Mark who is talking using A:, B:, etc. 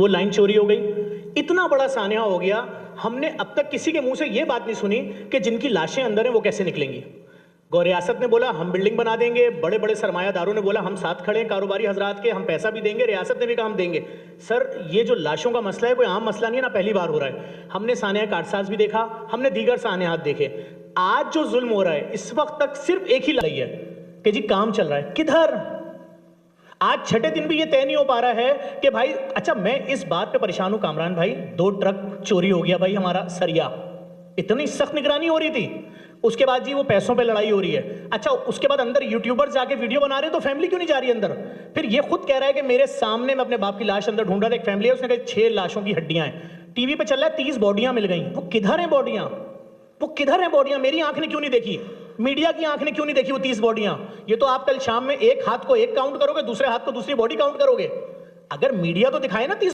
A: وہ لائن چوری ہو گئی. اتنا بڑا سانحہ ہو گیا, ہم نے اب تک کسی کے منہ سے یہ بات نہیں سنی کہ جن کی لاشیں اندر ہیں وہ کیسے نکلیں گی. ریاست نے بولا ہم بلڈنگ بنا دیں گے, بڑے بڑے سرمایہ داروں نے بولا ہم ساتھ کھڑے ہیں کاروباری حضرات کے, ہم پیسہ بھی دیں گے, ریاست نے بھی کہا ہم دیں گے. سر یہ جو لاشوں کا مسئلہ ہے کوئی عام مسئلہ نہیں ہے, نہ پہلی بار ہو رہا ہے. ہم نے سانحہ کارساز بھی دیکھا, ہم نے دیگر سانحات دیکھے. آج جو ظلم ہو رہا ہے اس وقت تک صرف ایک ہی لڑائی ہے کہ جی کام چل رہا ہے. کدھر؟ آج چھٹے دن بھی یہ طے نہیں ہو پا رہا ہے کہ بھائی اچھا میں اس بات پہ پریشان ہوں کامران بھائی, 2 ٹرک چوری ہو گیا بھائی ہمارا سریا, اتنی سخت نگرانی ہو رہی تھی. اس کے بعد جی وہ پیسوں پہ لڑائی ہو رہی ہے. اچھا اس کے بعد اندر یوٹیوبرز جا کے ویڈیو بنا رہے ہیں تو فیملی کیوں نہیں جا رہی ہے اندر؟ پھر یہ خود کہہ رہا ہے کہ میرے سامنے میں اپنے باپ کی لاش اندر ڈھونڈ رہا تھا, ایک فیملی ہے اس نے کہا 6 لاشوں کی ہڈیاں ہیں, ٹی وی پہ چل رہا ہے 30 باڈیاں مل گئیں. وہ کدھر ہیں باڈیاں؟ وہ کدھر ہیں باڈیاں؟ میری آنکھ نے کیوں نہیں دیکھی, میڈیا کی آنکھ نے کیوں نہیں دیکھی وہ 30 باڈیاں؟ یہ تو آپ کل شام میں ایک ہاتھ کو ایک کاؤنٹ کرو گے, دوسرے ہاتھ کو دوسری باڈی کاؤنٹ کرو گے. اگر میڈیا تو دکھائے نا 30